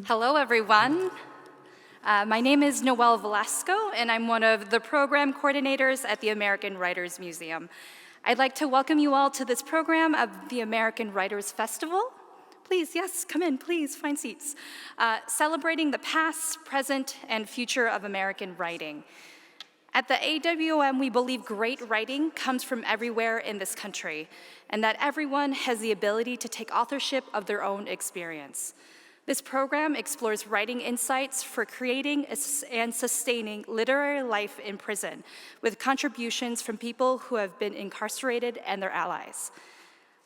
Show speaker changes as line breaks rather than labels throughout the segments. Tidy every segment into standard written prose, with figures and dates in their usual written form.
Hello, everyone. My name is Noelle Velasco, and I'm one of the program coordinators at the American Writers Museum. I'd like to welcome you all to this program of the American Writers Festival. Please, yes, come in, please, find seats. Celebrating the past, present, and future of American writing. At the AWM, we believe great writing comes from everywhere in this country, and that everyone has the ability to take authorship of their own experience. This program explores writing insights for creating and sustaining literary life in prison, with contributions from people who have been incarcerated and their allies.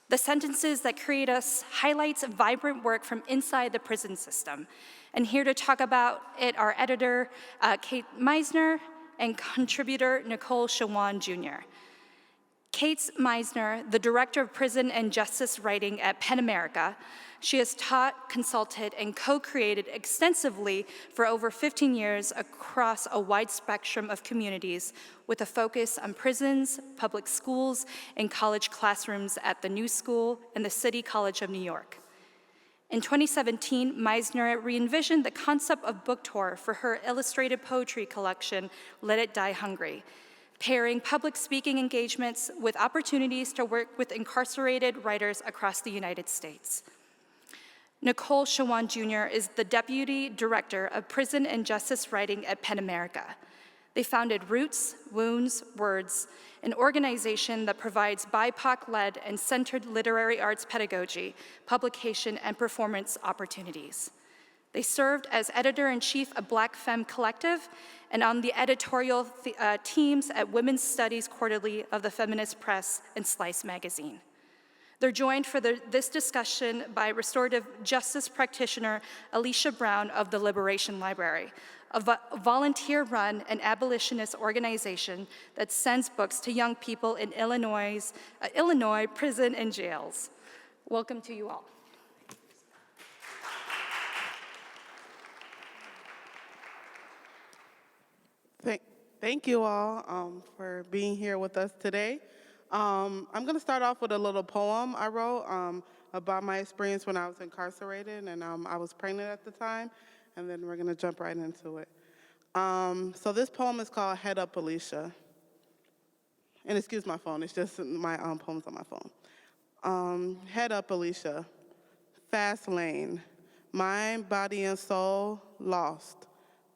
The Sentences That Create Us highlights vibrant work from inside the prison system. And here to talk about it are editor Caits Meissner and contributor Nicole Shawan Junior. Caits Meissner, the Director of Prison and Justice Writing at PEN America. She has taught, consulted, and co-created extensively for over 15 years across a wide spectrum of communities with a focus on prisons, public schools, and college classrooms at the New School and the City College of New York. In 2017, Meissner re-envisioned the concept of book tour for her illustrated poetry collection, Let It Die Hungry, pairing public speaking engagements with opportunities to work with incarcerated writers across the United States. Nicole Shawan Junior is the Deputy Director of Prison and Justice Writing at PEN America. They founded Roots, Wounds, Words, an organization that provides BIPOC-led and centered literary arts pedagogy, publication, and performance opportunities. They served as editor-in-chief of Black Femme Collective and on the editorial teams at Women's Studies Quarterly of the Feminist Press and Slice magazine. They're joined for this discussion by restorative justice practitioner Alicia Brown of the Liberation Library, a volunteer-run and abolitionist organization that sends books to young people in Illinois prison and jails. Welcome to you all.
Thank you all for being here with us today. I'm going to start off with a little poem I wrote about my experience when I was incarcerated, and I was pregnant at the time, and then we're going to jump right into it. So this poem is called Head Up, Alicia. And excuse my phone, it's just my poems on my phone. Head up, Alicia. Fast lane. Mind, body, and soul lost.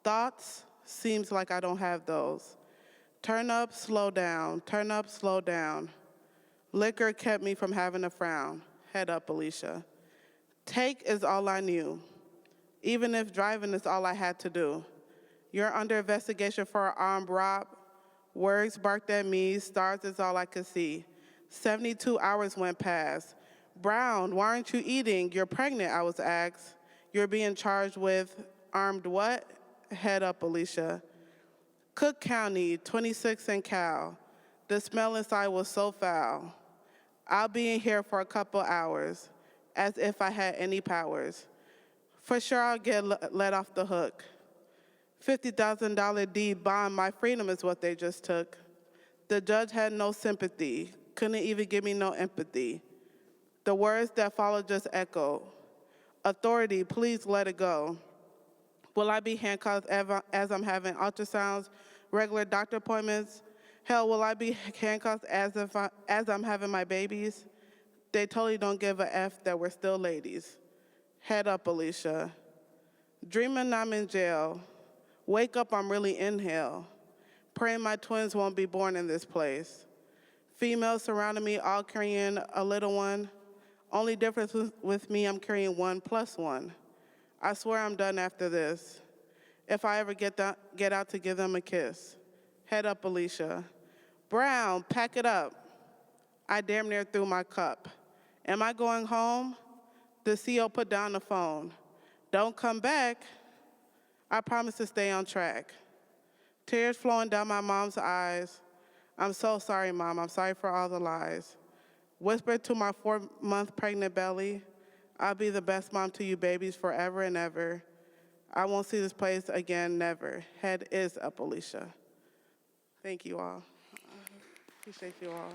Thoughts, seems like I don't have those. Turn up, slow down. Turn up, slow down. Liquor kept me from having a frown. Head up, Alicia. Take is all I knew, even if driving is all I had to do. You're under investigation for an armed rob. Words barked at me, stars is all I could see. 72 hours went past. Brown, why aren't you eating? You're pregnant, I was asked. You're being charged with armed what? Head up, Alicia. Cook County, 26 and Cal. The smell inside was so foul. I'll be in here for a couple hours, as if I had any powers. For sure I'll get let off the hook. $50,000 deed bond, my freedom is what they just took. The judge had no sympathy, couldn't even give me no empathy. The words that followed just echoed. Authority, please let it go. Will I be handcuffed as I'm having ultrasounds, regular doctor appointments? Hell, will I be handcuffed as I'm having my babies? They totally don't give a F that we're still ladies. Head up, Alicia. Dreaming I'm in jail. Wake up, I'm really in hell. Praying my twins won't be born in this place. Females surrounding me, all carrying a little one. Only difference with me, I'm carrying 1 + 1. I swear I'm done after this. If I ever get out to give them a kiss. Head up, Alicia. Brown, pack it up. I damn near threw my cup. Am I going home? The CO put down the phone. Don't come back. I promise to stay on track. Tears flowing down my mom's eyes. I'm so sorry, Mom. I'm sorry for all the lies. Whispered to my 4-month pregnant belly, I'll be the best mom to you babies forever and ever. I won't see this place again, never. Head is up, Alicia. Thank you all. Appreciate you all.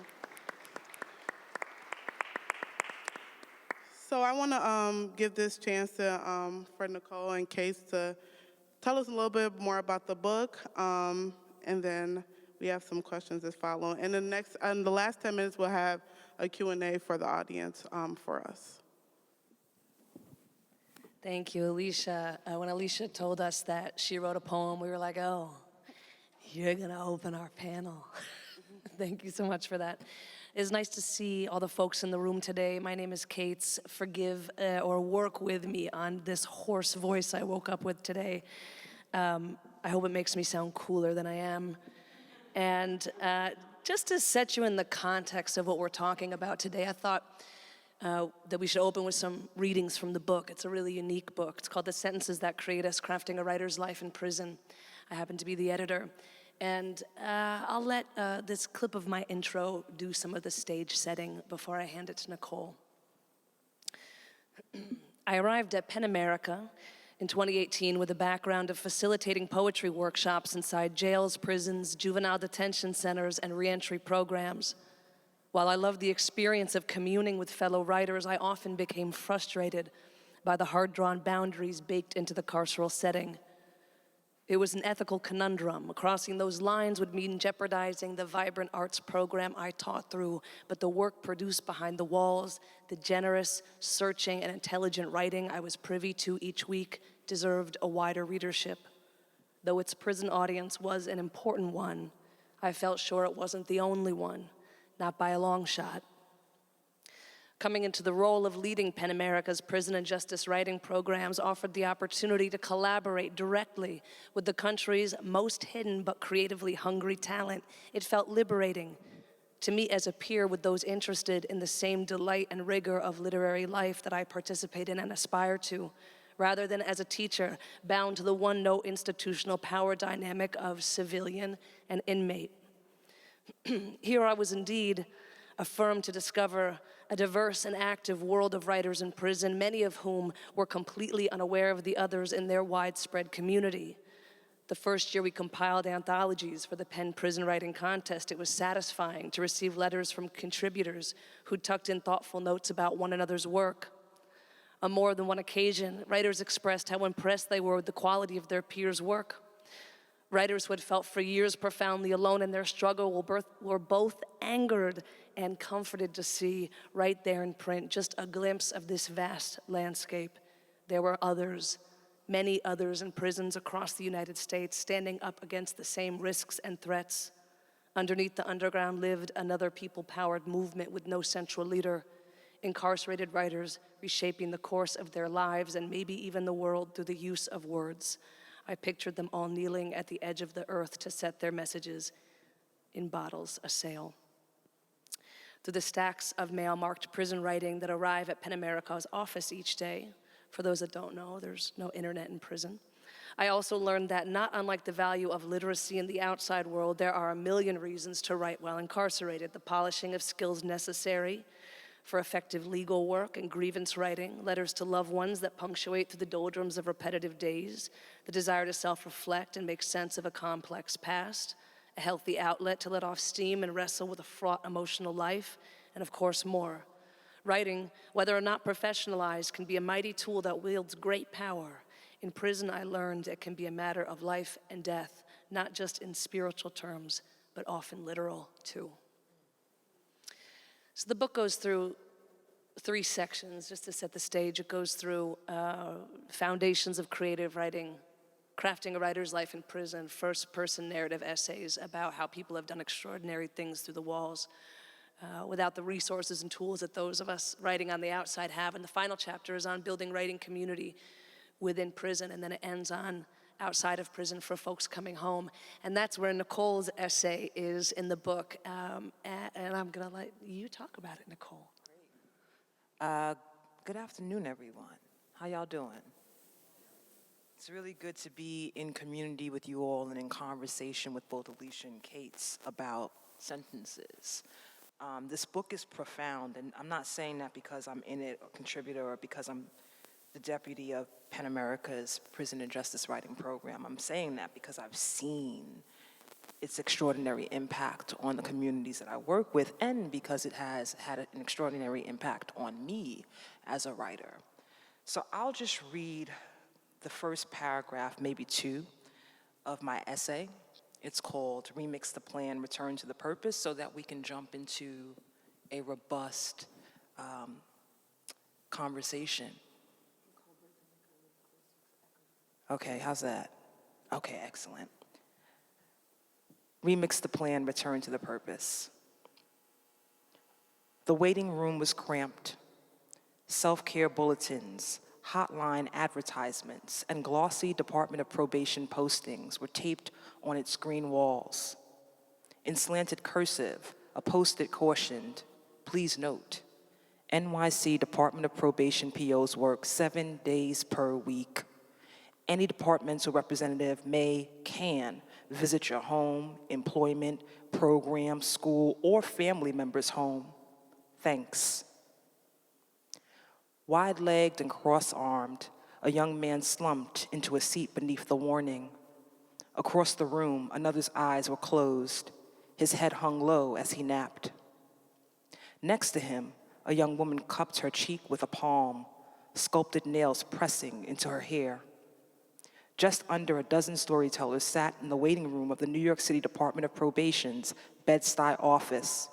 So I want to give this chance for Nicole and Caits to tell us a little bit more about the book, and then we have some questions that follow. And the last 10 minutes, we'll have a Q&A for the audience for us.
Thank you, Alicia. When Alicia told us that she wrote a poem, we were like, oh, you're going to open our panel. Thank you so much for that. It's nice to see all the folks in the room today. My name is Caits. Forgive or work with me on this hoarse voice I woke up with today. I hope it makes me sound cooler than I am. And just to set you in the context of what we're talking about today, I thought that we should open with some readings from the book. It's a really unique book. It's called The Sentences That Create Us, Crafting a Writer's Life in Prison. I happen to be the editor. And I'll let this clip of my intro do some of the stage setting before I hand it to Nicole. I arrived at PEN America in 2018 with a background of facilitating poetry workshops inside jails, prisons, juvenile detention centers, and reentry programs. While I loved the experience of communing with fellow writers, I often became frustrated by the hard-drawn boundaries baked into the carceral setting. It was an ethical conundrum. Crossing those lines would mean jeopardizing the vibrant arts program I taught through, but the work produced behind the walls, the generous, searching, and intelligent writing I was privy to each week deserved a wider readership. Though its prison audience was an important one, I felt sure it wasn't the only one, not by a long shot. Coming into the role of leading PEN America's prison and justice writing programs offered the opportunity to collaborate directly with the country's most hidden but creatively hungry talent. It felt liberating to meet as a peer with those interested in the same delight and rigor of literary life that I participate in and aspire to, rather than as a teacher bound to the one-note institutional power dynamic of civilian and inmate. Here I was indeed affirmed to discover a diverse and active world of writers in prison, many of whom were completely unaware of the others in their widespread community. The first year we compiled anthologies for the PEN Prison Writing Contest, it was satisfying to receive letters from contributors who tucked in thoughtful notes about one another's work. On more than one occasion, writers expressed how impressed they were with the quality of their peers' work. Writers who had felt for years profoundly alone in their struggle were both angered and comforted to see right there in print just a glimpse of this vast landscape. There were others, many others in prisons across the United States standing up against the same risks and threats. Underneath the underground lived another people-powered movement with no central leader, incarcerated writers reshaping the course of their lives and maybe even the world through the use of words. I pictured them all kneeling at the edge of the earth to set their messages in bottles assail. Through the stacks of mail-marked prison writing that arrive at PEN America's office each day, for those that don't know, there's no internet in prison, I also learned that not unlike the value of literacy in the outside world, there are a million reasons to write while incarcerated. The polishing of skills necessary for effective legal work and grievance writing, letters to loved ones that punctuate through the doldrums of repetitive days, the desire to self-reflect and make sense of a complex past, a healthy outlet to let off steam and wrestle with a fraught emotional life, and of course more. Writing, whether or not professionalized, can be a mighty tool that wields great power. In prison, I learned it can be a matter of life and death, not just in spiritual terms, but often literal too. So the book goes through 3 sections, just to set the stage. It goes through foundations of creative writing, crafting a writer's life in prison, first-person narrative essays about how people have done extraordinary things through the walls without the resources and tools that those of us writing on the outside have. And the final chapter is on building writing community within prison, and then it ends on outside of prison for folks coming home. And that's where Nicole's essay is in the book. And I'm going to let you talk about it, Nicole.
Good afternoon, everyone. How y'all doing? It's really good to be in community with you all and in conversation with both Alicia and Caits about sentences. This book is profound, and I'm not saying that because I'm in it, a contributor, or because I'm the deputy of PEN America's Prison and Justice Writing Program. I'm saying that because I've seen its extraordinary impact on the communities that I work with, and because it has had an extraordinary impact on me as a writer. So I'll just read the first paragraph, maybe two, of my essay. It's called Remix the Plan, Return to the Purpose, so that we can jump into a robust conversation. Okay, how's that? Okay, excellent. Remix the plan, return to the purpose. The waiting room was cramped. Self-care bulletins, hotline advertisements, and glossy Department of Probation postings were taped on its green walls. In slanted cursive, a post-it cautioned, "Please note, NYC Department of Probation POs work 7 days per week. Any departmental representative can visit your home, employment, program, school, or family member's home. Thanks." Wide-legged and cross-armed, a young man slumped into a seat beneath the warning. Across the room, another's eyes were closed. His head hung low as he napped. Next to him, a young woman cupped her cheek with a palm, sculpted nails pressing into her hair. Just under a dozen storytellers sat in the waiting room of the New York City Department of Probation's Bed-Stuy office.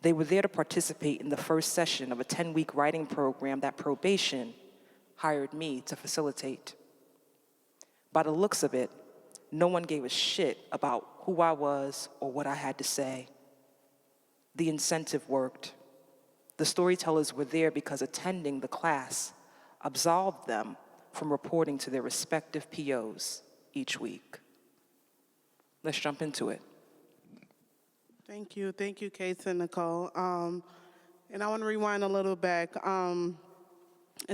They were there to participate in the first session of a 10-week writing program that probation hired me to facilitate. By the looks of it, no one gave a shit about who I was or what I had to say. The incentive worked. The storytellers were there because attending the class absolved them from reporting to their respective POs each week. Let's jump into it.
Thank you, Caits and Nicole. And I want to rewind a little back and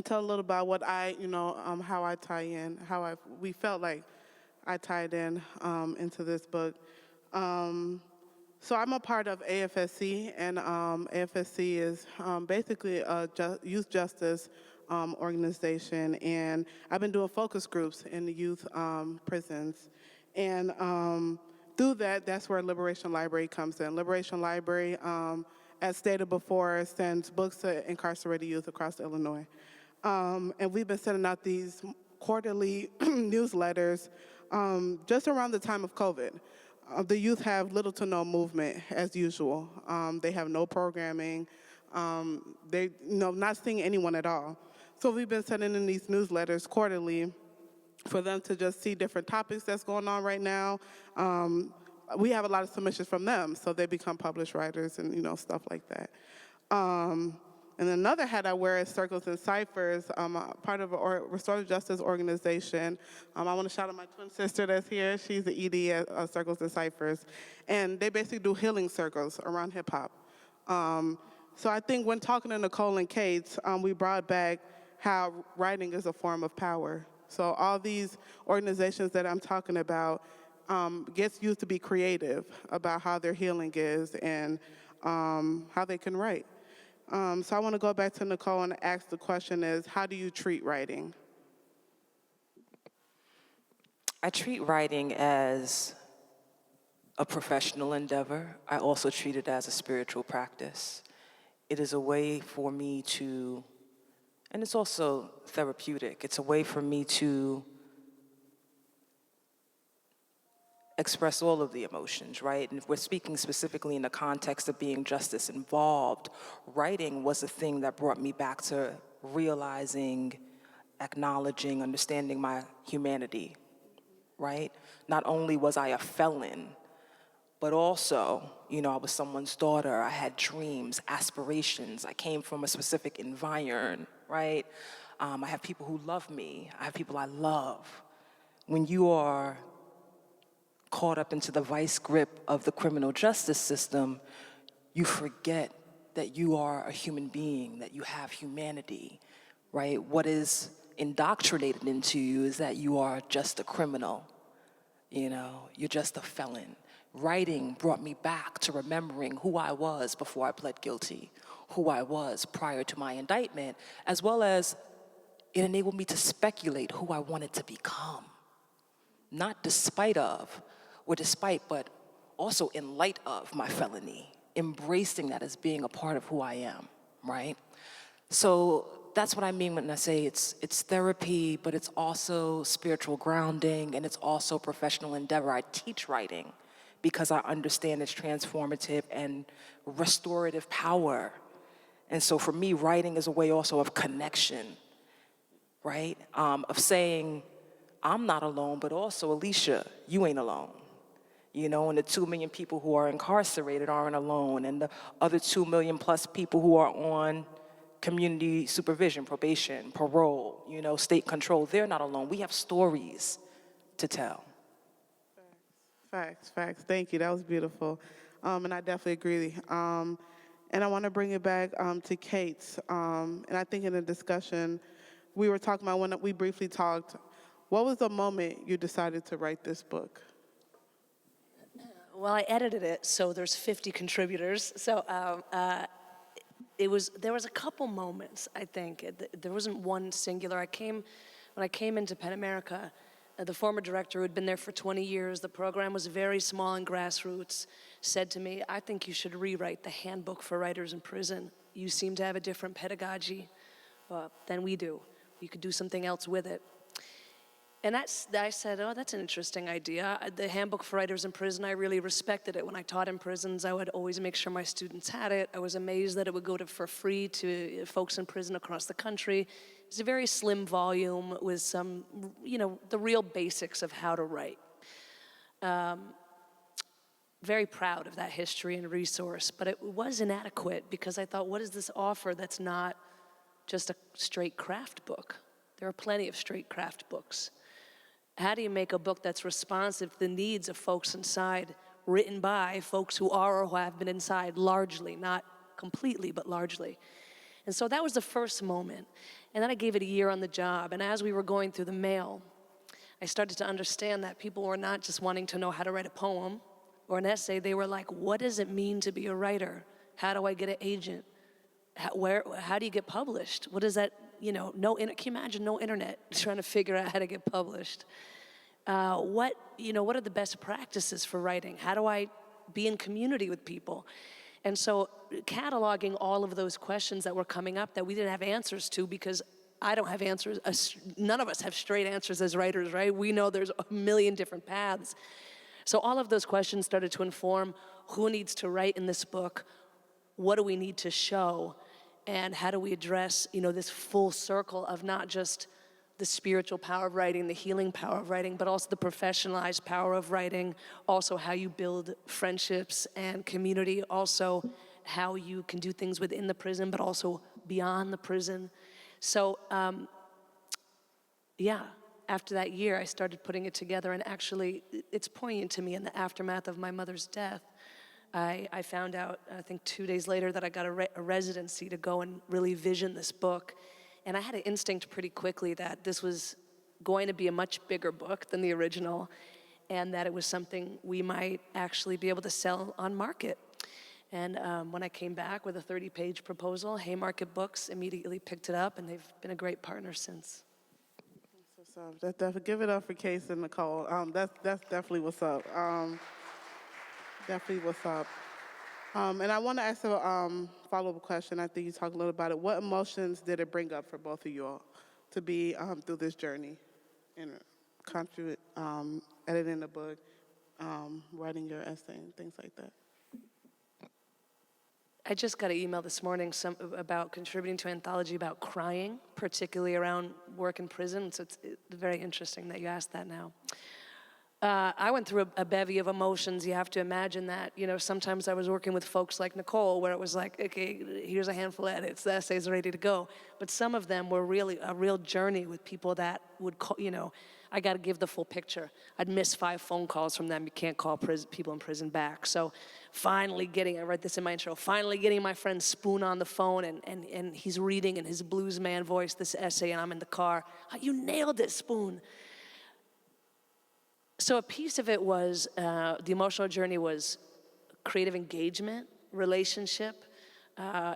tell a little about what how I tie in, we felt like I tied in into this book. So I'm a part of AFSC, and AFSC is basically a youth justice organization, and I've been doing focus groups in the youth prisons. And through that's where Liberation Library comes in. Liberation Library, as stated before, sends books to incarcerated youth across Illinois. And we've been sending out these quarterly newsletters just around the time of COVID. The youth have little to no movement, as usual. They have no programming. They not seeing anyone at all. So we've been sending in these newsletters quarterly for them to just see different topics that's going on right now. We have a lot of submissions from them, so they become published writers and stuff like that. And another hat I wear is Circles and Ciphers. I'm part of a restorative justice organization. I want to shout out my twin sister that's here. She's the ED at Circles and Ciphers. And they basically do healing circles around hip hop. So I think when talking to Nicole and Caits, we brought back how writing is a form of power. So all these organizations that I'm talking about gets youth to be creative about how their healing is and how they can write. So I want to go back to Nicole and ask the question is, how do you treat writing?
I treat writing as a professional endeavor. I also treat it as a spiritual practice. It is a way for me to, and it's also therapeutic, it's a way for me to express all of the emotions, right? And if we're speaking specifically in the context of being justice involved, writing was a thing that brought me back to realizing, acknowledging, understanding my humanity, right? Not only was I a felon, but also, I was someone's daughter. I had dreams, aspirations. I came from a specific environment, right? I have people who love me. I have people I love. When you are caught up into the vice grip of the criminal justice system, you forget that you are a human being, that you have humanity, right? What is indoctrinated into you is that you are just a criminal, you're just a felon. Writing brought me back to remembering who I was before I pled guilty, who I was prior to my indictment, as well as it enabled me to speculate who I wanted to become. Not despite of, or despite, but also in light of my felony, embracing that as being a part of who I am, right? So that's what I mean when I say it's therapy, but it's also spiritual grounding, and it's also professional endeavor. I teach writing because I understand its transformative and restorative power. And so for me, writing is a way also of connection, right? Of saying, I'm not alone, but also, Alicia, you ain't alone. You know, and the 2 million people who are incarcerated aren't alone, and the other 2 million plus people who are on community supervision, probation, parole, you know, state control, they're not alone. We have stories to tell.
Facts. Thank you. That was beautiful. And I definitely agree. And I want to bring it back to Caits. And I think in the discussion, we were talking about, when we briefly talked, what was the moment you decided to write this book?
Well, I edited it, so there's 50 contributors. So there was a couple moments, I think. There wasn't one singular. When I came into Penn America, the former director, who had been there for 20 years, the program was very small and grassroots, said to me, I think you should rewrite the handbook for writers in prison. You seem to have a different pedagogy than we do. You could do something else with it. And I said, oh, that's an interesting idea. The handbook for writers in prison, I really respected it. When I taught in prisons, I would always make sure my students had it. I was amazed that it would go for free to folks in prison across the country. It's a very slim volume with some, the real basics of how to write. Very proud of that history and resource, but it was inadequate because I thought, what does this offer that's not just a straight craft book? There are plenty of straight craft books. How do you make a book that's responsive to the needs of folks inside, written by folks who are or who have been inside largely, not completely, but largely? And so that was the first moment. And then I gave it a year on the job. And as we were going through the mail, I started to understand that people were not just wanting to know how to write a poem or an essay. They were like, what does it mean to be a writer? How do I get an agent? How do you get published? What is that? Can you imagine no internet trying to figure out how to get published? What are the best practices for writing? How do I be in community with people? And so cataloging all of those questions that were coming up that we didn't have answers to, because I don't have answers. None of us have straight answers as writers, right? We know there's a million different paths. So all of those questions started to inform who needs to write in this book, what do we need to show, and how do we address, this full circle of not just the spiritual power of writing, the healing power of writing, but also the professionalized power of writing, also how you build friendships and community, also how you can do things within the prison, but also beyond the prison. So, after that year, I started putting it together, and actually, it's poignant to me in the aftermath of my mother's death. I found out, I think 2 days later, that I got a residency to go and really vision this book. And I had an instinct pretty quickly that this was going to be a much bigger book than the original, and that it was something we might actually be able to sell on market. And when I came back with a 30-page proposal, Haymarket Books immediately picked it up, and they've been a great partner since.
Give it up for Caits and Nicole. That's definitely what's up. Definitely what's up. And I want to ask a follow-up question. I think you talked a little about it. What emotions did it bring up for both of you all to be through this journey and contribute, editing the book, writing your essay, and things like that?
I just got an email this morning about contributing to an anthology about crying, particularly around work in prison. So it's very interesting that you asked that now. I went through a bevy of emotions. You have to imagine that, sometimes I was working with folks like Nicole, where it was like, okay, here's a handful of edits, the essay's ready to go. But some of them were really a real journey with people that would call, I got to give the full picture. I'd miss 5 phone calls from them. You can't call people in prison back. So finally I write this in my intro, finally getting my friend Spoon on the phone, and he's reading in his blues man voice this essay, and I'm in the car. Oh, you nailed it, Spoon. So a piece of it was, the emotional journey was creative engagement, relationship,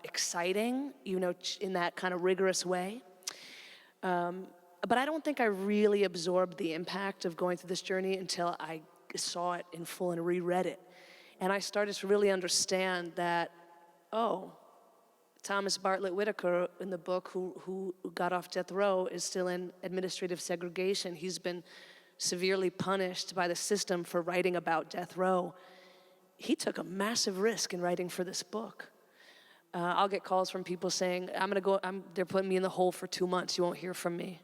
exciting, in that kind of rigorous way. But I don't think I really absorbed the impact of going through this journey until I saw it in full and reread it. And I started to really understand that, oh, Thomas Bartlett Whitaker in the book, who got off death row, is still in administrative segregation. He's been severely punished by the system for writing about death row. He took a massive risk in writing for this book. I'll get calls from people saying, they're putting me in the hole for 2 months, you won't hear from me.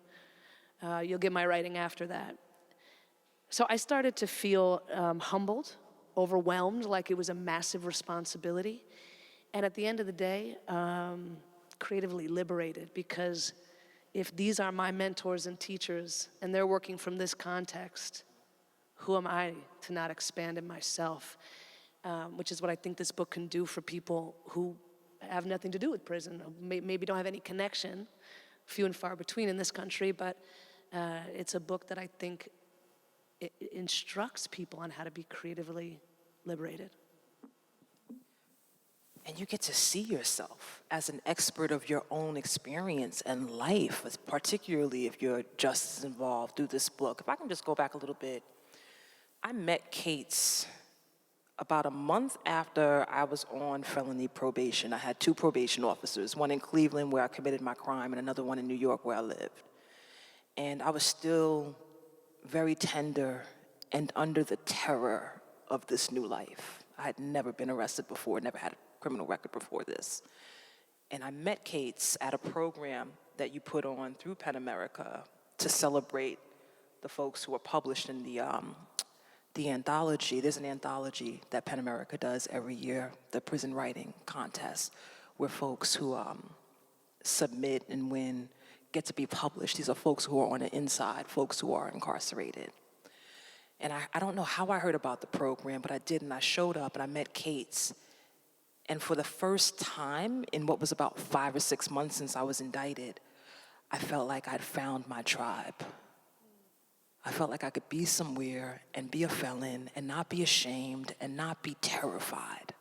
You'll get my writing after that. So I started to feel humbled, overwhelmed, like it was a massive responsibility. And at the end of the day, creatively liberated, because if these are my mentors and teachers and they're working from this context, who am I to not expand in myself? Which is what I think this book can do for people who have nothing to do with prison, maybe don't have any connection, few and far between in this country, but it's a book that I think it instructs people on how to be creatively liberated.
And you get to see yourself as an expert of your own experience and life, particularly if you're justice involved through this book. If I can just go back a little bit, I met Caits about a month after I was on felony probation. I had 2 probation officers, one in Cleveland where I committed my crime and another one in New York where I lived. And I was still very tender and under the terror of this new life. I had never been arrested before, never had a criminal record before this. And I met Caits at a program that you put on through PEN America to celebrate the folks who are published in the anthology. There's an anthology that PEN America does every year, the prison writing contest, where folks who submit and win get to be published. These are folks who are on the inside, folks who are incarcerated. And I don't know how I heard about the program, but I did, and I showed up and I met Caits. And for the first time in what was about 5 or 6 months since I was indicted, I felt like I'd found my tribe. I felt like I could be somewhere and be a felon and not be ashamed and not be terrified.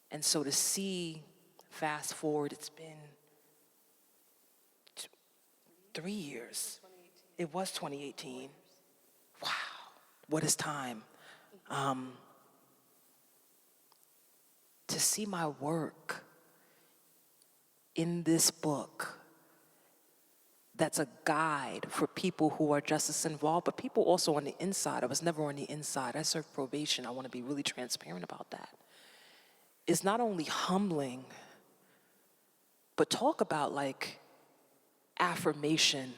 And so to see, fast forward, it's been 3 years. It was 2018. Wow, what is time? To see my work in this book that's a guide for people who are justice involved, but people also on the inside. I was never on the inside. I served probation. I want to be really transparent about that. It's not only humbling, but talk about like affirmation.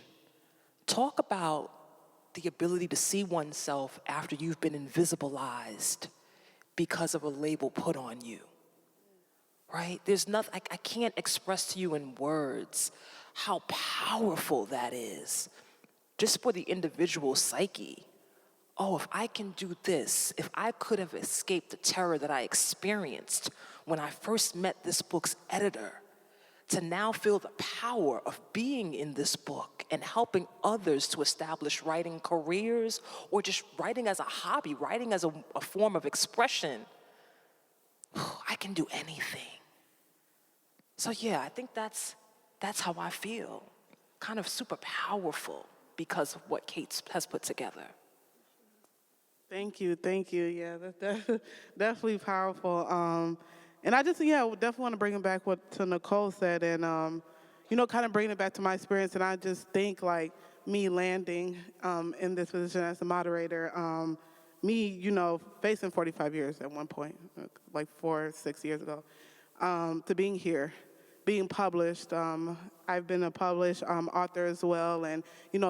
Talk about the ability to see oneself after you've been invisibilized because of a label put on you. Right? There's nothing, I can't express to you in words how powerful that is, just for the individual psyche. Oh, if I can do this, if I could have escaped the terror that I experienced when I first met this book's editor, to now feel the power of being in this book and helping others to establish writing careers or just writing as a hobby, writing as a form of expression, I can do anything. So yeah, I think that's how I feel, kind of super powerful because of what Caits has put together.
Thank you. Yeah, that's definitely powerful. And I just, definitely want to bring it back to Nicole said, and kind of bring it back to my experience. And I just think like me landing in this position as a moderator, me, facing 45 years at one point, like 4 or 6 years ago, to being here, being published. I've been a published author as well, and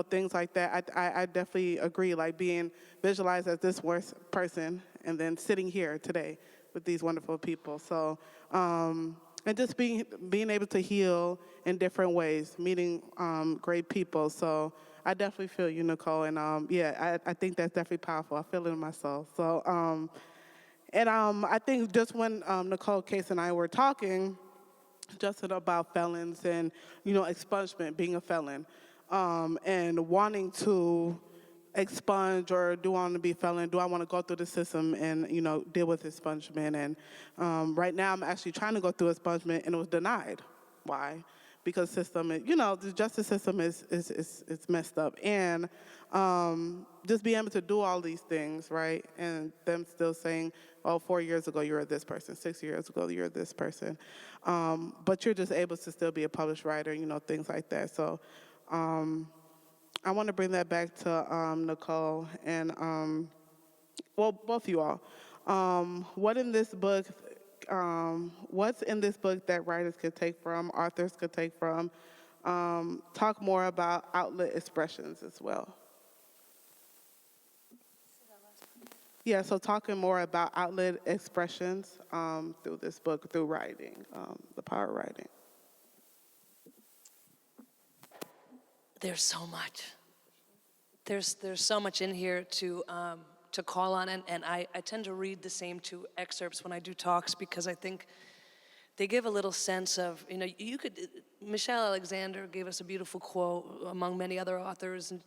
things like that. I definitely agree, like being visualized as this worst person, and then sitting here today with these wonderful people. So, and just being able to heal in different ways, meeting great people. So I definitely feel you, Nicole, and I think that's definitely powerful. I feel it in my soul. So, I think just when Nicole, Caits, and I were talking, just about felons and, expungement, being a felon, and wanting to expunge, or do I want to be a felon? Do I want to go through the system and, deal with expungement? And right now I'm actually trying to go through expungement, and it was denied. Why? because system, the justice system is messed up. And just being able to do all these things, right? And them still saying, oh, 4 years ago you were this person, 6 years ago you're this person. But you're just able to still be a published writer, things like that. So I want to bring that back to Nicole and, both you all. What's in this book that writers could take from, authors could take from? Talk more about outlet expressions as well. Yeah, so talking more about outlet expressions through this book, through writing, the power of writing.
There's so much. There's so much in here to call on, and I tend to read the same two excerpts when I do talks because I think they give a little sense of, Michelle Alexander gave us a beautiful quote among many other authors, and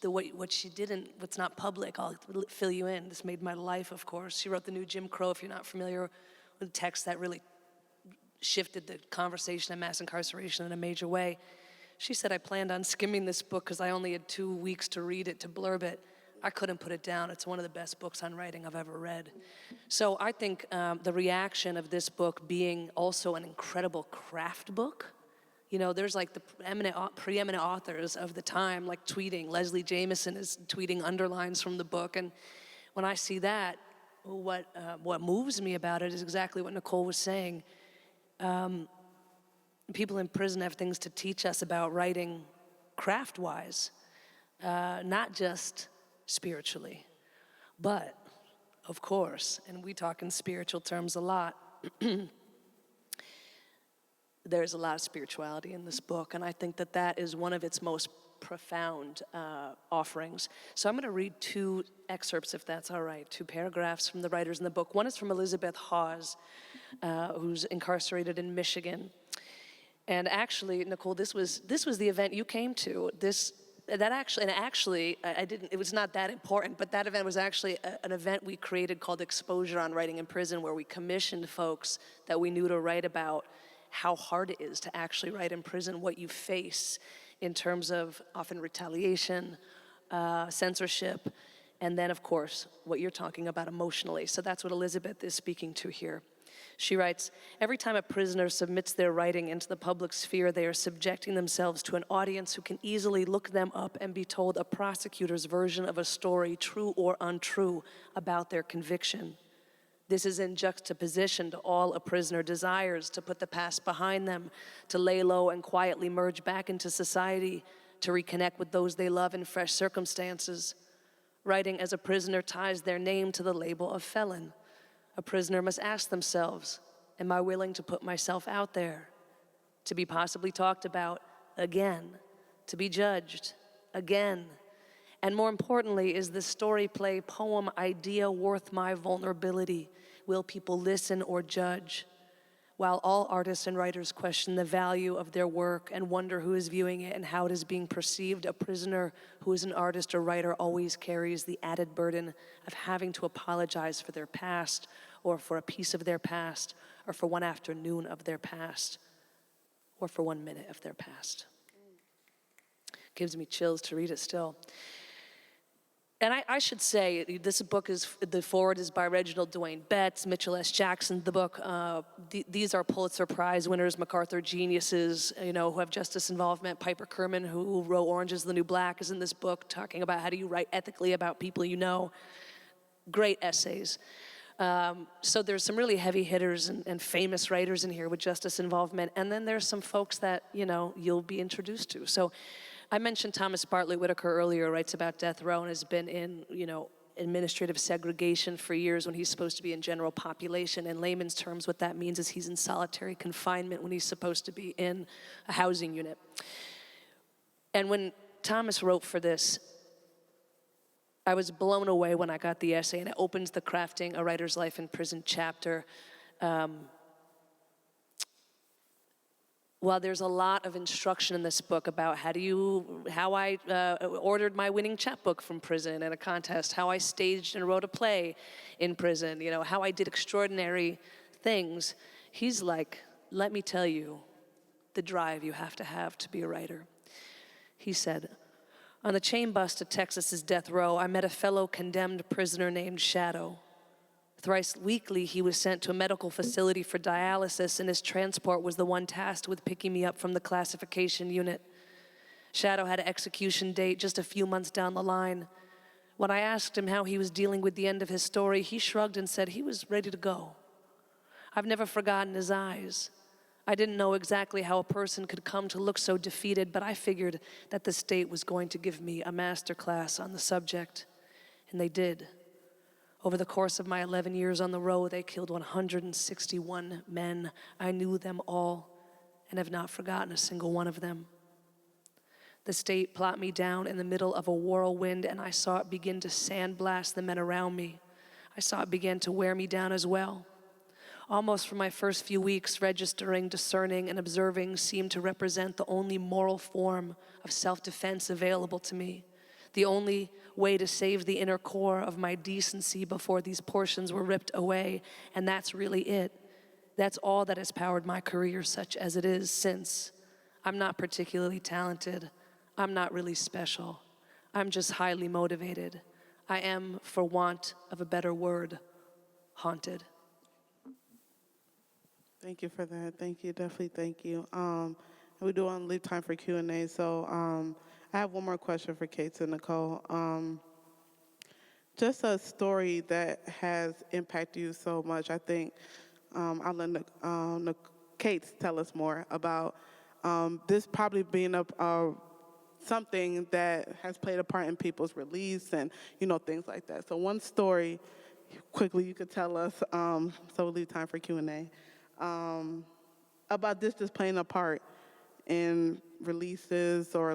what she didn't, what's not public, I'll fill you in. This made my life, of course. She wrote The New Jim Crow, if you're not familiar with the text that really shifted the conversation on mass incarceration in a major way. She said, I planned on skimming this book because I only had 2 weeks to read it, to blurb it. I couldn't put it down. It's one of the best books on writing I've ever read. So I think the reaction of this book being also an incredible craft book, there's like the preeminent authors of the time, like tweeting. Leslie Jameson is tweeting underlines from the book. And when I see that, what moves me about it is exactly what Nicole was saying. People in prison have things to teach us about writing craft-wise, not just spiritually. But, of course, and we talk in spiritual terms a lot, there's a lot of spirituality in this book, and I think that is one of its most profound offerings. So I'm going to read 2 excerpts, if that's all right, 2 paragraphs from the writers in the book. One is from Elizabeth Hawes, who's incarcerated in Michigan. And actually, Nicole, this was the event you came to. It was not that important, but that event was actually an event we created called Exposure on Writing in Prison, where we commissioned folks that we knew to write about how hard it is to actually write in prison, what you face in terms of often retaliation, censorship, and then, of course, what you're talking about emotionally. So that's what Elizabeth is speaking to here. She writes, every time a prisoner submits their writing into the public sphere, they are subjecting themselves to an audience who can easily look them up and be told a prosecutor's version of a story, true or untrue, about their conviction. This is in juxtaposition to all a prisoner desires, to put the past behind them, to lay low and quietly merge back into society, to reconnect with those they love in fresh circumstances. Writing as a prisoner ties their name to the label of felon. A prisoner must ask themselves, am I willing to put myself out there, to be possibly talked about again, to be judged again? And more importantly, is the story, play, poem, idea worth my vulnerability? Will people listen or judge? While all artists and writers question the value of their work and wonder who is viewing it and how it is being perceived, a prisoner who is an artist or writer always carries the added burden of having to apologize for their past, or for a piece of their past, or for one afternoon of their past, or for 1 minute of their past. Gives me chills to read it still. And I should say, this book the foreword is by Reginald Dwayne Betts, Mitchell S. Jackson. The book, these are Pulitzer Prize winners, MacArthur geniuses, who have justice involvement. Piper Kerman, who wrote Orange is the New Black, is in this book, talking about how do you write ethically about people you know. Great essays. So there's some really heavy hitters and famous writers in here with justice involvement. And then there's some folks that, you'll be introduced to. So I mentioned Thomas Bartlett Whitaker earlier, writes about death row and has been in, administrative segregation for years when he's supposed to be in general population. In layman's terms, what that means is he's in solitary confinement when he's supposed to be in a housing unit. And when Thomas wrote for this, I was blown away when I got the essay, and it opens the Crafting a Writer's Life in Prison chapter. While there's a lot of instruction in this book about how I ordered my winning chapbook from prison in a contest, how I staged and wrote a play in prison, how I did extraordinary things, he's like, let me tell you the drive you have to be a writer. He said, "On the chain bus to Texas's death row, I met a fellow condemned prisoner named Shadow. Thrice weekly, he was sent to a medical facility for dialysis, and his transport was the one tasked with picking me up from the classification unit. Shadow had an execution date just a few months down the line. When I asked him how he was dealing with the end of his story, he shrugged and said he was ready to go. I've never forgotten his eyes. I didn't know exactly how a person could come to look so defeated, but I figured that the state was going to give me a master class on the subject, and they did. Over the course of my 11 years on the row, they killed 161 men. I knew them all and have not forgotten a single one of them. The state plopped me down in the middle of a whirlwind, and I saw it begin to sandblast the men around me. I saw it begin to wear me down as well. Almost for my first few weeks, registering, discerning, and observing seemed to represent the only moral form of self-defense available to me, the only way to save the inner core of my decency before these portions were ripped away, and that's really it. That's all that has powered my career, such as it is since. I'm not particularly talented. I'm not really special. I'm just highly motivated. I am, for want of a better word, haunted."
Thank you for that. Thank you. Definitely thank you. We do want to leave time for Q&A. So I have one more question for Caits and Nicole. Just a story that has impacted you so much. I think I'll let Caits tell us more about this probably being something that has played a part in people's release and, things like that. So one story, quickly, you could tell us, so we'll leave time for Q&A, about this just playing a part in releases or,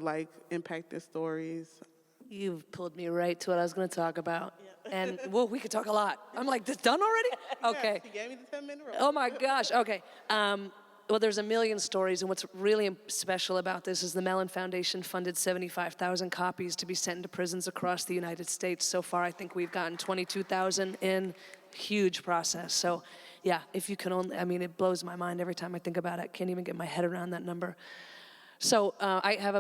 impacted stories.
You've pulled me right to what I was going to talk about. Yeah. And, well, we could talk a lot. I'm like, this done already? Okay.
Yes, you gave me the 10-minute rule.
Oh, my gosh. Okay. Well, there's a million stories, and what's really special about this is the Mellon Foundation funded 75,000 copies to be sent into prisons across the United States. So far, I think we've gotten 22,000 in. Huge process. So, yeah, if you can only, it blows my mind every time I think about it. Can't even get my head around that number. So I have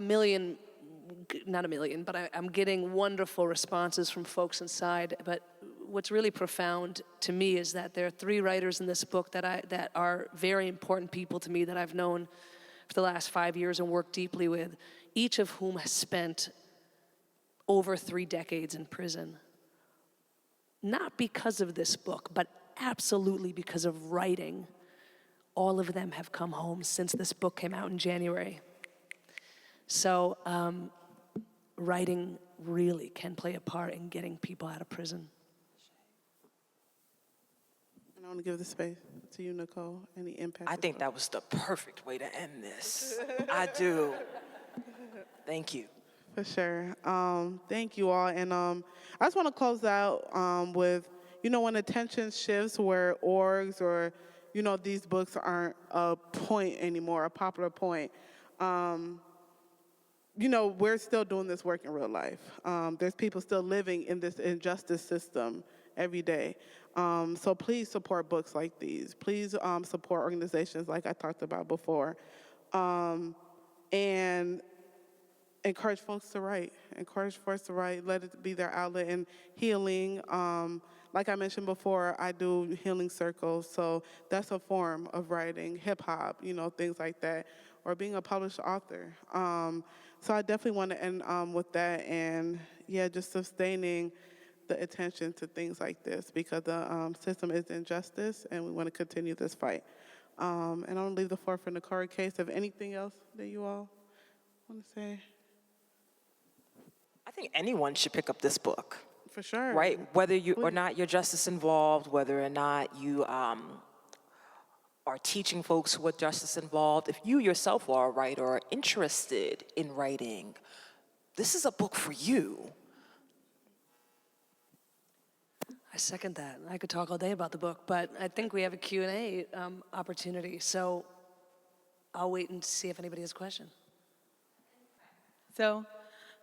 not a million, but I'm getting wonderful responses from folks inside. But what's really profound to me is that there are 3 writers in this book that are very important people to me that I've known for the last 5 years and worked deeply with, each of whom has spent over 3 decades in prison. Not because of this book, but absolutely because of writing. All of them have come home since this book came out in January. So writing really can play a part in getting people out of prison.
And I want to give the space to you, Nicole. Any impact?
I think that was the perfect way to end this. I do. Thank you.
For sure. Thank you all. And I just want to close out with, when attention shifts where orgs or, these books aren't a point anymore, a popular point, we're still doing this work in real life. There's people still living in this injustice system every day. So please support books like these. Please support organizations like I talked about before. And encourage folks to write. Encourage folks to write. Let it be their outlet in healing. Like I mentioned before, I do healing circles, so that's a form of writing, hip hop, things like that, or being a published author. So I definitely want to end with that, and just sustaining the attention to things like this, because the system is injustice, and we want to continue this fight. And I'm going to leave the floor for Nicole Caits. If anything else that you all want to say?
I think anyone should pick up this book.
For sure.
Right? Whether you or not you're justice involved, whether or not you are teaching folks who are justice involved, if you yourself are a writer or interested in writing, this is a book for you.
I second that. I could talk all day about the book, but I think we have a Q&A opportunity, so I'll wait and see if anybody has a question.
So,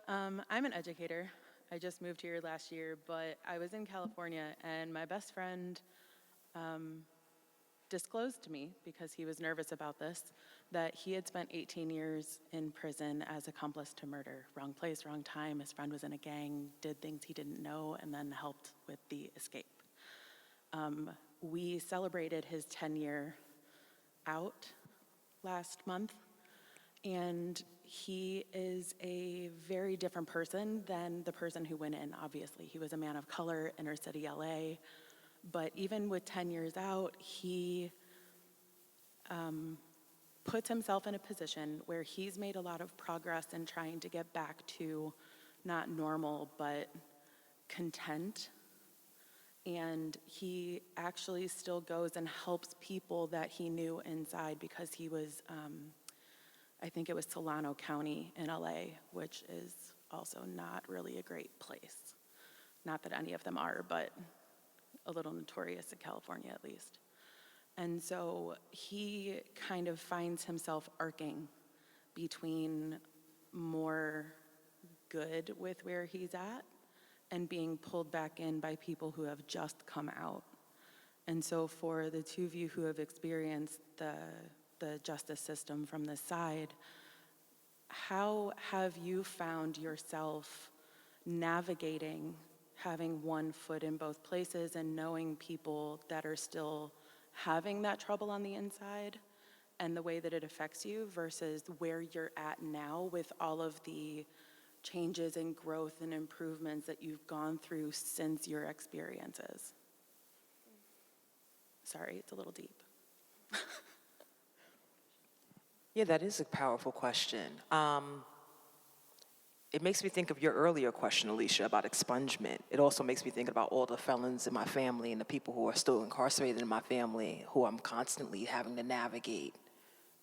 I'm an educator. I just moved here last year, but I was in California, and my best friend disclosed to me, because he was nervous about this, that he had spent 18 years in prison as accomplice to murder. Wrong place, wrong time. His friend was in a gang, did things he didn't know, and then helped with the escape. We celebrated his 10-year out last month, and he is a very different person than the person who went in, obviously. He was a man of color, inner city LA, but even with 10 years out, he puts himself in a position where he's made a lot of progress in trying to get back to not normal, but content. And he actually still goes and helps people that he knew inside, because he was, I think it was Solano County in LA, which is also not really a great place. Not that any of them are, but a little notorious in California at least. And so he kind of finds himself arcing between more good with where he's at and being pulled back in by people who have just come out. And so for the two of you who have experienced the justice system from this side, how have you found yourself navigating having one foot in both places and knowing people that are still having that trouble on the inside and the way that it affects you versus where you're at now with all of the changes and growth and improvements that you've gone through since your experiences? Sorry, it's a little deep.
Yeah, that is a powerful question. It makes me think of your earlier question, Alicia, about expungement. It also makes me think about all the felons in my family and the people who are still incarcerated in my family who I'm constantly having to navigate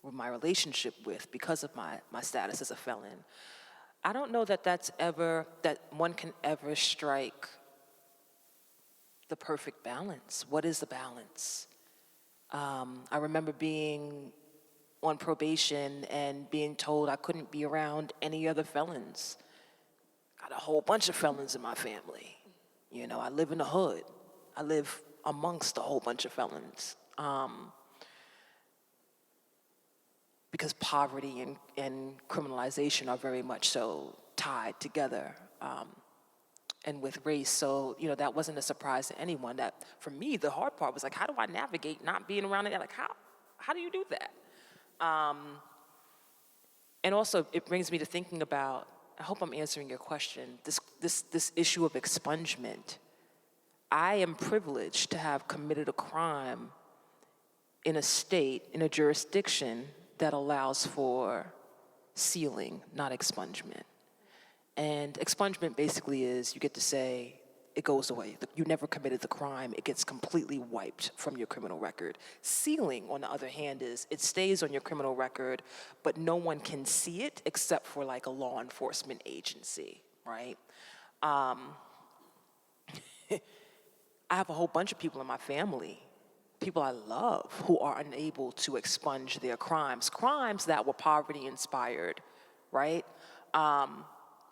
with my relationship with because of my status as a felon. I don't know that that one can ever strike the perfect balance. What is the balance? I remember being on probation and being told I couldn't be around any other felons. Got a whole bunch of felons in my family. You know, I live in the hood. I live amongst a whole bunch of felons. Because poverty and criminalization are very much so tied together, and with race. So, you know, that wasn't a surprise to anyone. That, for me, the hard part was like, how do I navigate not being around it? Like, how do you do that? And also, it brings me to thinking about, I hope I'm answering your question, this issue of expungement. I am privileged to have committed a crime in a state, in a jurisdiction that allows for sealing, not expungement. And expungement basically is you get to say, it goes away. You never committed the crime. It gets completely wiped from your criminal record. Sealing, on the other hand, is it stays on your criminal record, but no one can see it except for like a law enforcement agency, right? I have a whole bunch of people in my family, people I love, who are unable to expunge their crimes that were poverty inspired, right?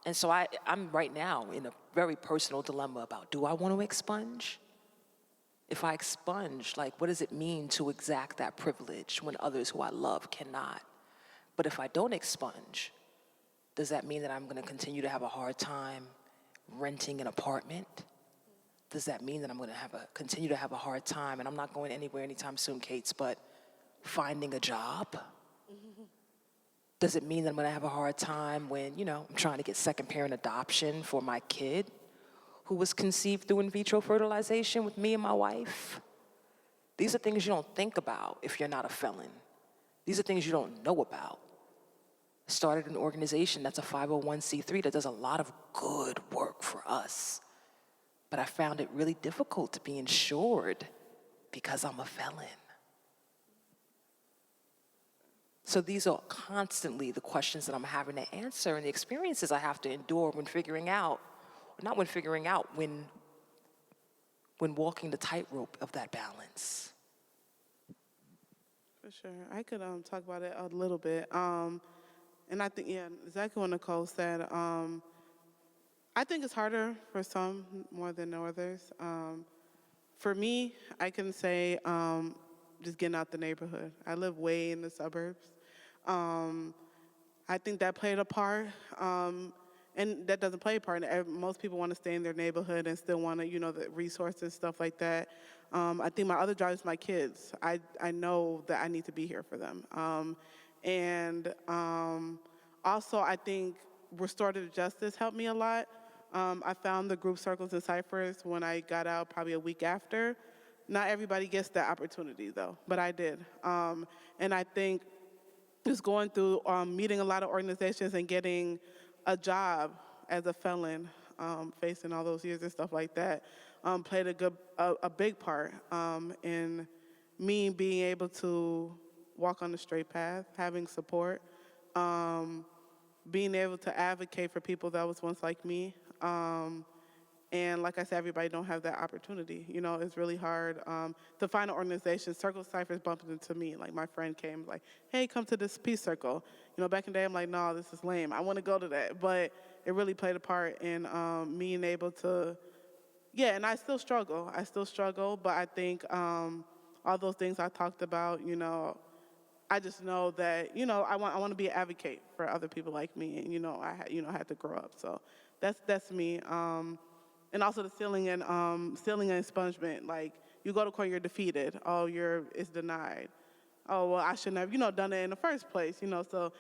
And so I'm right now in a very personal dilemma about, do I want to expunge? If I expunge, like, what does it mean to exact that privilege when others who I love cannot? But if I don't expunge, does that mean that I'm going to continue to have a hard time renting an apartment? Does that mean that I'm going to continue to have a hard time, and I'm not going anywhere anytime soon, Caits, but finding a job? Does it mean that I'm going to have a hard time when, you know, I'm trying to get second parent adoption for my kid who was conceived through in vitro fertilization with me and my wife? These are things you don't think about if you're not a felon. These are things you don't know about. I started an organization that's a 501c3 that does a lot of good work for us. But I found it really difficult to be insured because I'm a felon. So these are constantly the questions that I'm having to answer and the experiences I have to endure when walking the tightrope of that balance.
For sure. I could talk about it a little bit. And I think, yeah, exactly what Nicole said. I think it's harder for some more than others. For me, I can say just getting out the neighborhood. I live way in the suburbs. I think that played a part, and that doesn't play a part. Most people want to stay in their neighborhood and still want to, the resources, stuff like that. I think my other drive is my kids. I know that I need to be here for them. Also, I think restorative justice helped me a lot. I found the group circles and ciphers when I got out probably a week after. Not everybody gets that opportunity, though, but I did. And I think just going through meeting a lot of organizations and getting a job as a felon, facing all those years and stuff like that, played a big part in me being able to walk on the straight path, having support, being able to advocate for people that was once like me. And like I said, everybody don't have that opportunity. It's really hard to find an organization. Circle Ciphers bumped into me. Like, my friend came like, hey, come to this peace circle. Back in the day, I'm like, no, this is lame. I want to go to that. But it really played a part in me being able to, and I still struggle. But I think all those things I talked about, I just know that, I want to be an advocate for other people like me. And, I had to grow up. So that's me. And also the sealing and expungement. Like, you go to court, you're defeated. Oh, it's denied. Oh, well, I shouldn't have, done it in the first place. So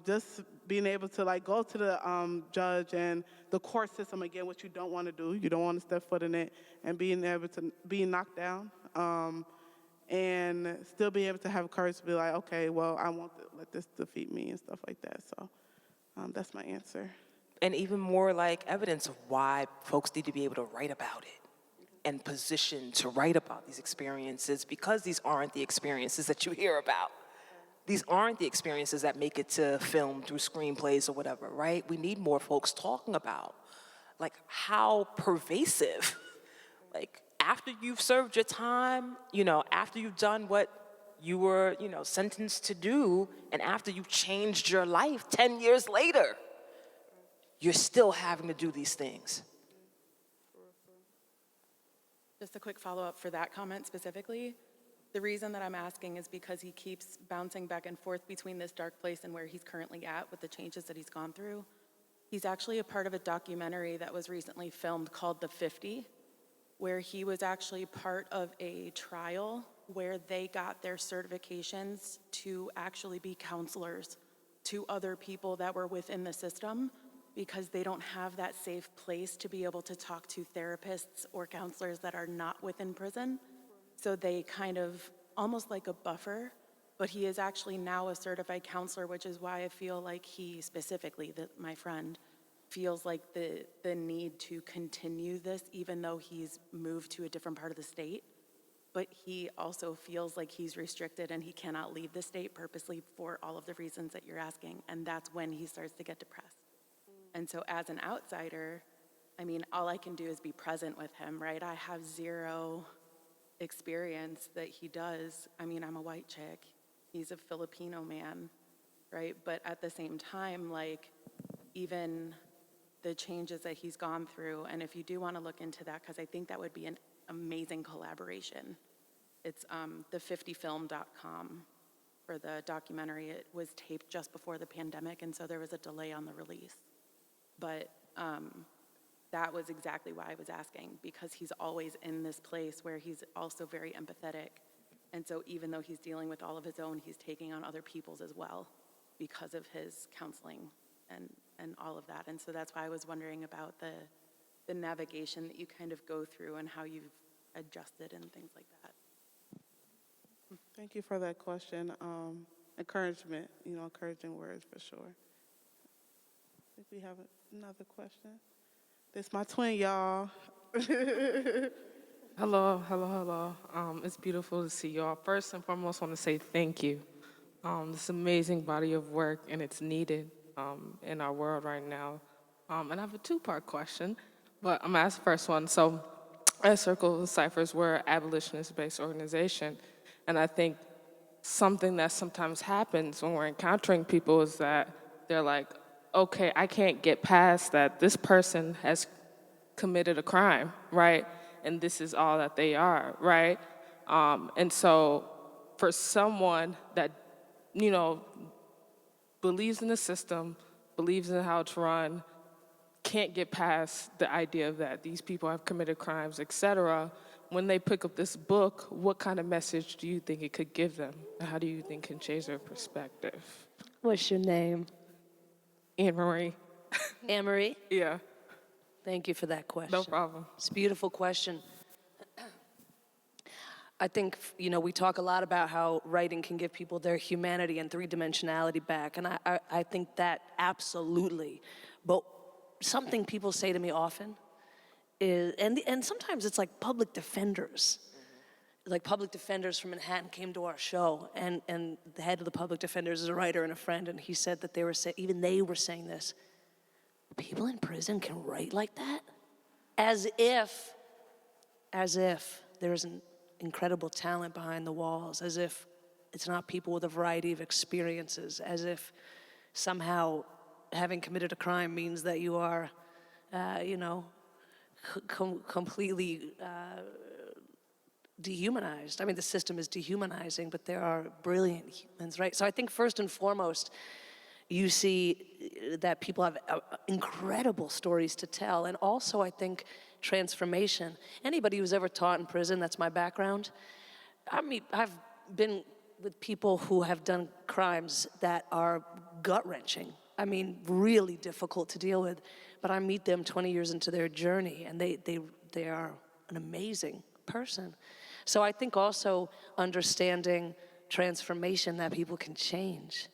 just being able to, like, go to the judge and the court system again, what you don't want to do. You don't want to step foot in it, and being able to be knocked down and still being able to have courage to be like, okay, well, I won't let this defeat me and stuff like that. So that's my answer.
And even more like evidence of why folks need to be able to write about it and position to write about these experiences, because these aren't the experiences that you hear about. These aren't the experiences that make it to film through screenplays or whatever, right? We need more folks talking about, like, how pervasive, like, after you've served your time, after you've done what you were, sentenced to do, and after you've changed your life 10 years later, you're still having to do these things.
Just a quick follow-up for that comment specifically. The reason that I'm asking is because he keeps bouncing back and forth between this dark place and where he's currently at with the changes that he's gone through. He's actually a part of a documentary that was recently filmed called The 50, where he was actually part of a trial where they got their certifications to actually be counselors to other people that were within the system, because they don't have that safe place to be able to talk to therapists or counselors that are not within prison. So they kind of, almost like a buffer, but he is actually now a certified counselor, which is why I feel like he specifically, my friend, feels like the need to continue this, even though he's moved to a different part of the state. But he also feels like he's restricted and he cannot leave the state purposely for all of the reasons that you're asking. And that's when he starts to get depressed. And so as an outsider, all I can do is be present with him, right? I have zero experience that he does. I'm a white chick. He's a Filipino man, right? But at the same time, like, even the changes that he's gone through, and if you do want to look into that, because I think that would be an amazing collaboration. It's the50film.com for the documentary. It was taped just before the pandemic, and so there was a delay on the release. But that was exactly why I was asking, because he's always in this place where he's also very empathetic. And so even though he's dealing with all of his own, he's taking on other people's as well because of his counseling and all of that. And so that's why I was wondering about the navigation that you kind of go through and how you've adjusted and things like that.
Thank you for that question. Encouragement, encouraging words for sure. I think we have another question. This is my twin, y'all.
Hello. It's beautiful to see y'all. First and foremost, I want to say thank you. This amazing body of work, and it's needed in our world right now. And I have a two-part question, but I'm going to ask the first one. So, at Circle Ciphers, we're an abolitionist-based organization, and I think something that sometimes happens when we're encountering people is that they're like, okay, I can't get past that this person has committed a crime, right? And this is all that they are, right? And so for someone that, you know, believes in the system, believes in how it's run, can't get past the idea that these people have committed crimes, et cetera, when they pick up this book, what kind of message do you think it could give them? And how do you think it can change their perspective?
What's your name?
Anne-Marie.
Anne-Marie?
Yeah,
Thank you for that question.
no problem.
It's a beautiful question. I think, you know, we talk a lot about how writing can give people their humanity and three-dimensionality back, and I think that absolutely. But something people say to me often is, and sometimes it's like public defenders. Like public defenders from Manhattan came to our show, and the head of the public defenders is a writer and a friend, and he said that even they were saying this, people in prison can write like that? As if there's an incredible talent behind the walls, as if it's not people with a variety of experiences, as if somehow having committed a crime means that you are, completely dehumanized. I mean, the system is dehumanizing, but there are brilliant humans, right? So I think first and foremost, you see that people have incredible stories to tell, and also I think transformation. Anybody who's ever taught in prison, that's my background. I mean, I've been with people who have done crimes that are gut-wrenching. I mean, really difficult to deal with. But I meet them 20 years into their journey, and they are an amazing person. So I think also understanding transformation, that people can change.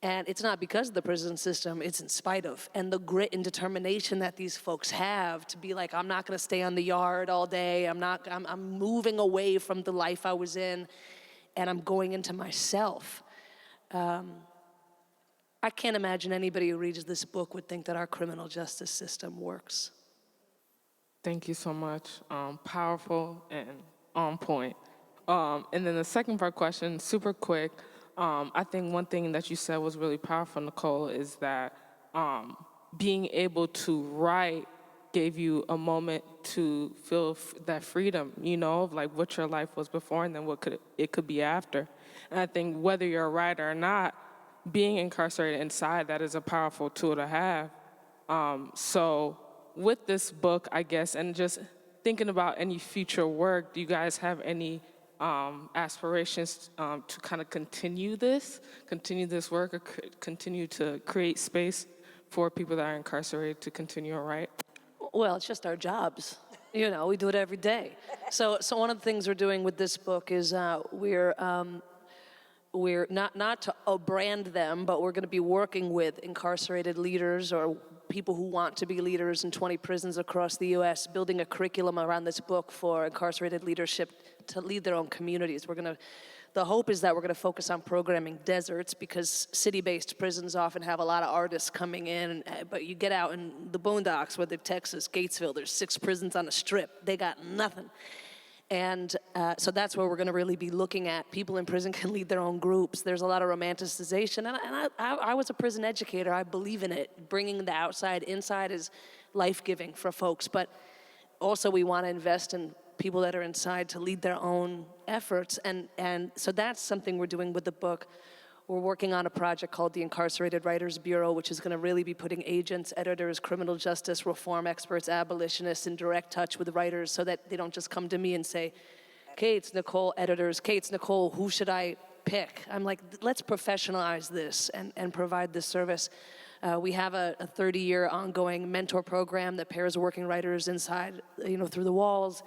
And it's not because of the prison system, it's in spite of. And the grit and determination that these folks have to be like, I'm not gonna stay on the yard all day, I'm moving away from the life I was in, and I'm going into myself. I can't imagine anybody who reads this book would think that our criminal justice system works.
Thank you so much. Powerful and on point. And then the second part question, super quick. I think one thing that you said was really powerful, Nicole, is that being able to write gave you a moment to feel that freedom, you know, of like what your life was before and then what it could be after. And I think whether you're a writer or not, being incarcerated inside, that is a powerful tool to have. So with this book, I guess, and just thinking about any future work, do you guys have any aspirations to kind of continue this work, or continue to create space for people that are incarcerated to continue to write?
Well, it's just our jobs. You know, we do it every day. So one of the things we're doing with this book is we're not to brand them, but we're going to be working with incarcerated leaders or people who want to be leaders in 20 prisons across the U.S., building a curriculum around this book for incarcerated leadership to lead their own communities. The hope is that we're going to focus on programming deserts, because city-based prisons often have a lot of artists coming in, but you get out in the boondocks, whether Texas, Gatesville, there's 6 prisons on a strip. They got nothing. And so that's where we're going to really be looking at. People in prison can lead their own groups. There's a lot of romanticization. And I was a prison educator. I believe in it. Bringing the outside inside is life-giving for folks. But also we want to invest in people that are inside to lead their own efforts. And so that's something we're doing with the book. We're working on a project called the Incarcerated Writers Bureau, which is going to really be putting agents, editors, criminal justice reform experts, abolitionists in direct touch with writers, so that they don't just come to me and say, Caits, Nicole, editors, Caits, Nicole, who should I pick? I'm like, let's professionalize this and provide this service. We have a 30-year ongoing mentor program that pairs working writers inside, through the walls,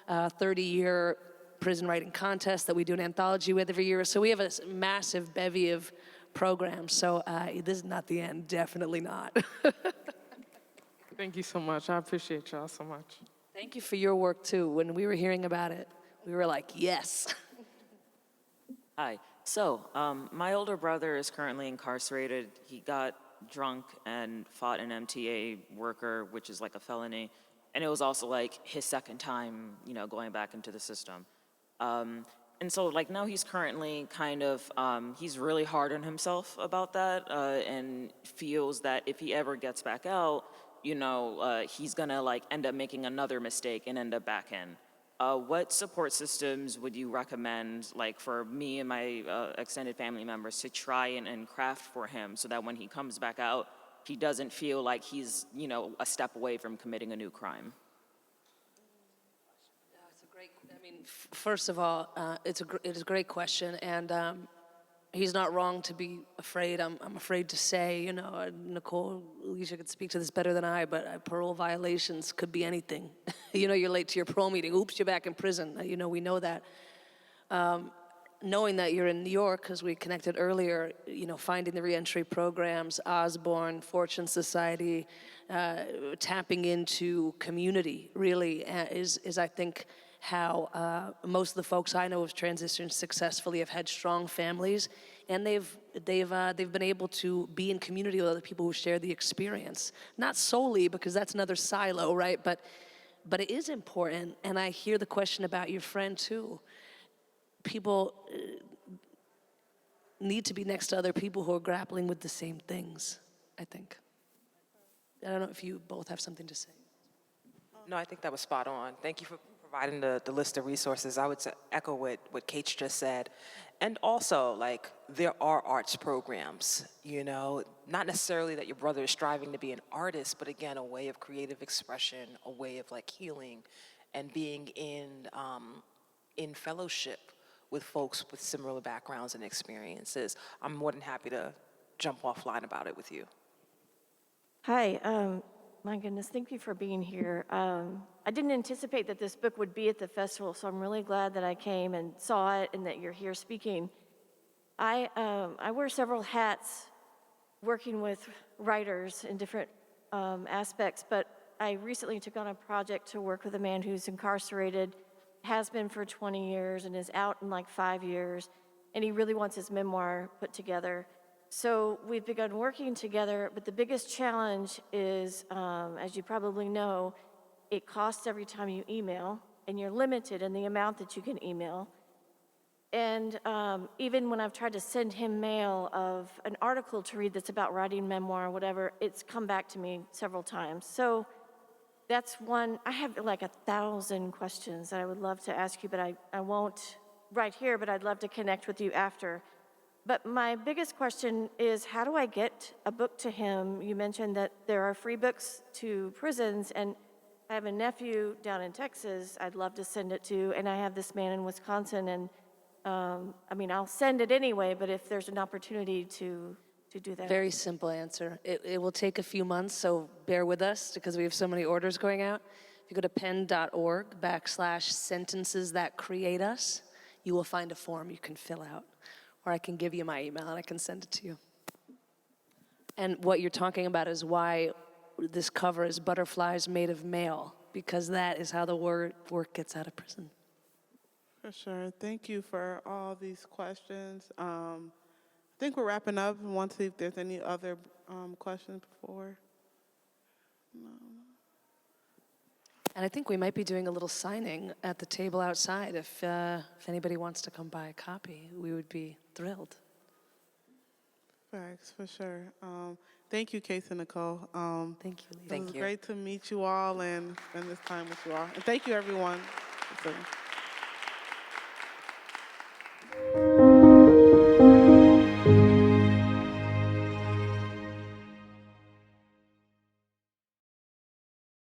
30-year prison writing contest that we do an anthology with every year. So we have a massive bevy of programs. So this is not the end, definitely not.
Thank you so much. I appreciate y'all so much.
Thank you for your work too. When we were hearing about it, we were like, yes.
Hi. So, my older brother is currently incarcerated. He got drunk and fought an MTA worker, which is like a felony. And it was also like his second time, going back into the system. And so like now he's currently kind of, he's really hard on himself about that, and feels that if he ever gets back out, he's gonna like end up making another mistake and end up back in. what support systems would you recommend, like for me and my extended family members, to try and craft for him so that when he comes back out, he doesn't feel like he's, you know, a step away from committing a new crime?
It's a great, I mean, first of all, it is a great question, and he's not wrong to be afraid. I'm afraid to say, you know, Nicole, Alicia could speak to this better than I, but parole violations could be anything. You know, you're late to your parole meeting. Oops, you're back in prison. You know, we know that. Knowing that you're in New York, because we connected earlier, you know, finding the reentry programs, Osborne, Fortune Society, tapping into community really is I think, how most of the folks I know have transitioned successfully, have had strong families, and they've been able to be in community with other people who share the experience. Not solely, because that's another silo, right? But it is important, and I hear the question about your friend too. People need to be next to other people who are grappling with the same things, I think. I don't know if you both have something to say.
No, I think that was spot on. Thank you for providing the list of resources. I would echo what Caits just said. And also, like, there are arts programs, you know, not necessarily that your brother is striving to be an artist, but again, a way of creative expression, a way of like healing and being in fellowship with folks with similar backgrounds and experiences. I'm more than happy to jump offline about it with you.
Hi, my goodness, thank you for being here. I didn't anticipate that this book would be at the festival, so I'm really glad that I came and saw it and that you're here speaking. I wear several hats working with writers in different aspects, but I recently took on a project to work with a man who's incarcerated, has been for 20 years and is out in like 5 years, and he really wants his memoir put together. So we've begun working together, but the biggest challenge is, as you probably know, it costs every time you email, and you're limited in the amount that you can email. And even when I've tried to send him mail of an article to read that's about writing memoir or whatever, it's come back to me several times. So that's one. I have like 1,000 questions that I would love to ask you, but I won't right here, but I'd love to connect with you after. But my biggest question is, how do I get a book to him? You mentioned that there are free books to prisons, and I have a nephew down in Texas I'd love to send it to, and I have this man in Wisconsin, and I mean, I'll send it anyway, but if there's an opportunity to do that.
Very simple answer. It will take a few months, so bear with us because we have so many orders going out. If you go to pen.org/sentences that create us, you will find a form you can fill out. Or I can give you my email and I can send it to you. And what you're talking about is why this cover is butterflies made of mail, because that is how the work gets out of prison.
For sure. Thank you for all these questions. I think we're wrapping up. I want to see if there's any other questions before. No.
And I think we might be doing a little signing at the table outside. If anybody wants to come buy a copy, we would be thrilled.
Thanks, for sure. Thank you, Caits and Nicole.
Thank you, Lisa.
It was great to meet you all and spend this time with you all. And thank you, everyone.